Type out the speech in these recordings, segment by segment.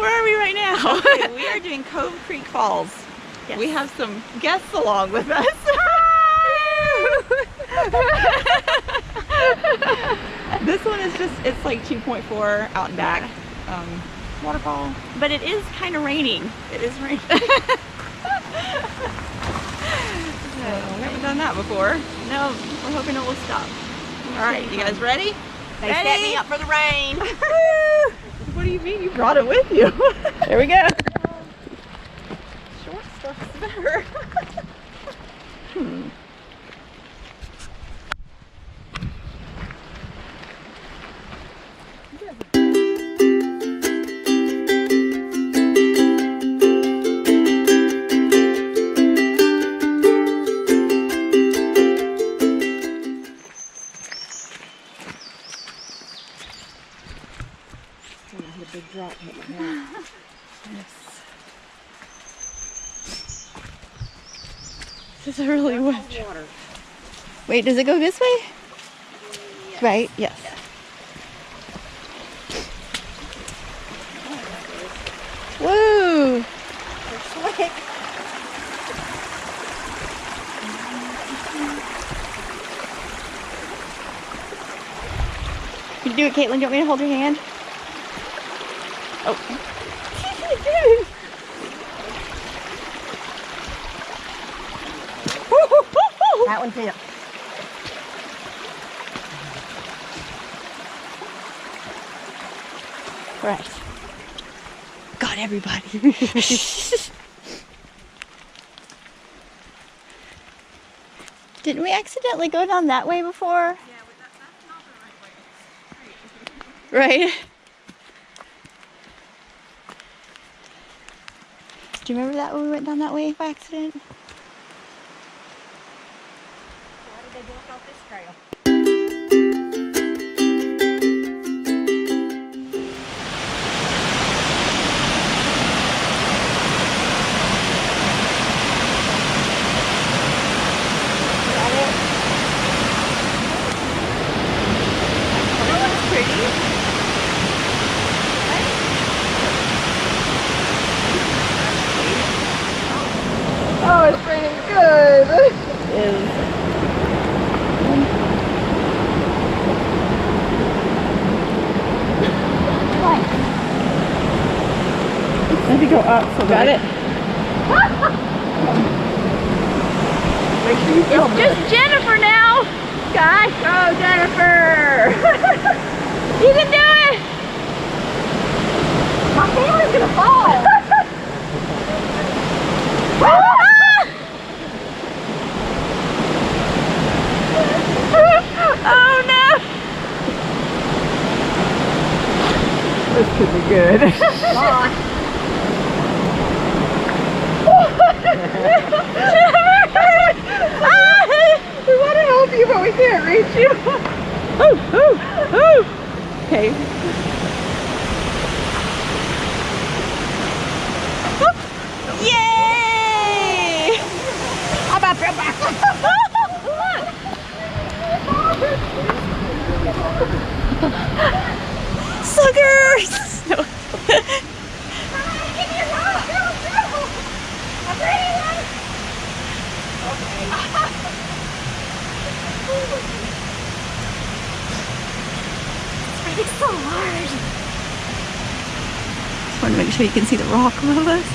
where are we right now? Okay, we are doing Cove Creek Falls. Yes. We have some guests along with us. This one is just, it's like 2.4 out and back. Waterfall. But it is kind of raining. It is raining. We haven't done that before. No, we're hoping it will stop. All right, you guys ready? They set me up for the rain. What do you mean you brought it with you? There we go. Short stuff's better. A big drop hit my head. Yes. This is really wet. Water. Wait, does it go this way? Yes. Right, yes. Woo! They're slick. Can you do it, Caitlin? Do you want me to hold your hand? Oh. That one's it. Right. Got everybody. Didn't we accidentally go down that way before? Yeah, but that's not the right way. Right. Do you remember that when we went down that way by accident? Why did they block off this trail? Oh, it's raining good. It is. Let me go up so Got it? Make sure you film it. Just Jennifer now, guys. Go, Jennifer! You can do it. My camera's gonna fall. Oh no! This could be good. Come on. We want to help you, but we can't reach you. Okay. Yay! How about your back? Suckers! No. It's so hard. Just want to make sure you can see the rock above us.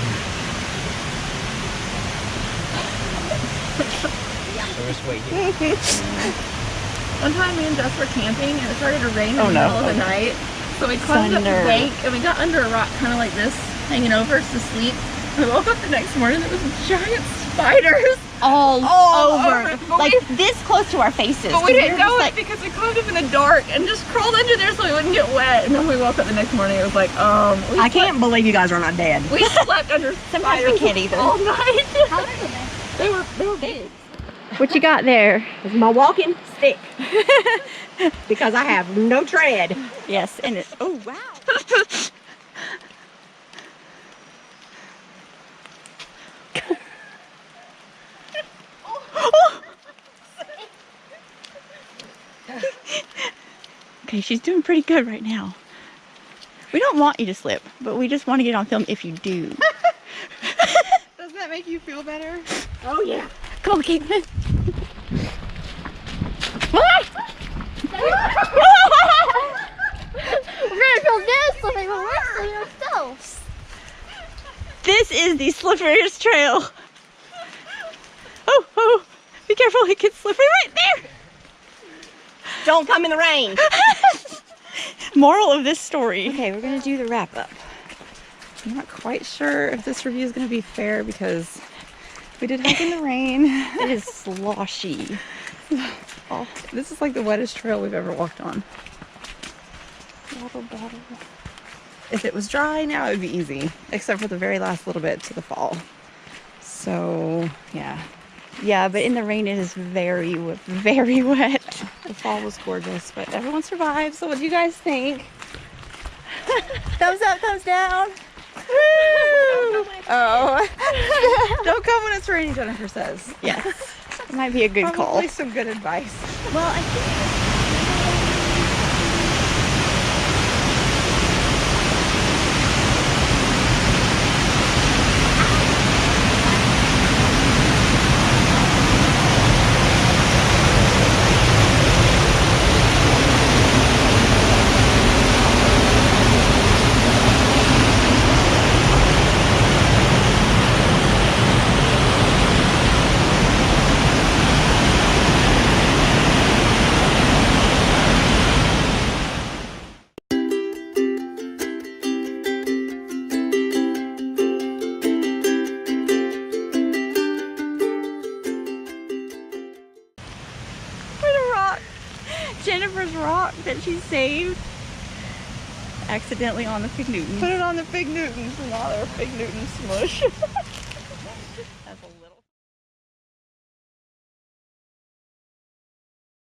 One time me and Jess were camping and it started to rain in the no. middle of the night. So we climbed up the Thunder. bank and we got under a rock kind of like this, hanging over us to sleep. We woke up the next morning and there was giant spiders. All over. over. But Like this close to our faces. But we 'cause didn't were know just it because we climbed up in the dark and just crawled under there so we wouldn't get wet. And then we woke up the next morning, it was like, I can't believe you guys are not dead. we slept under Sometimes we spiders can't either. all night. They were big. What you got there? It's my walking stick. Because I have no tread. Yes, and it. Oh wow. Okay, she's doing pretty good right now. We don't want you to slip, but we just want to get on film if you do. Does that make you feel better? Oh yeah. Come on, Caitlin. We're gonna go this slipping, but we're slipping ourselves. This is the slipperiest trail. Oh, oh, be careful, it gets slippery right there. Don't come in the rain. Moral of this story. Okay, we're gonna do the wrap up. I'm not quite sure if this review is gonna be fair because we did hike in the rain. It is sloshy. Oh, this is like the wettest trail we've ever walked on. Water bottle. If it was dry now, it would be easy, except for the very last little bit to the fall. So, yeah. Yeah, but in the rain it is very, very wet. The fall was gorgeous, but everyone survived. So what do you guys think? Thumbs up, thumbs down. Oh. Don't come when it's raining, Jennifer says. Yes, it might be a good call. Probably some good advice. Well, I think Jennifer's rock that she saved accidentally on the Fig Newton. Put it on the Fig Newton, so now they're Fig Newton smush.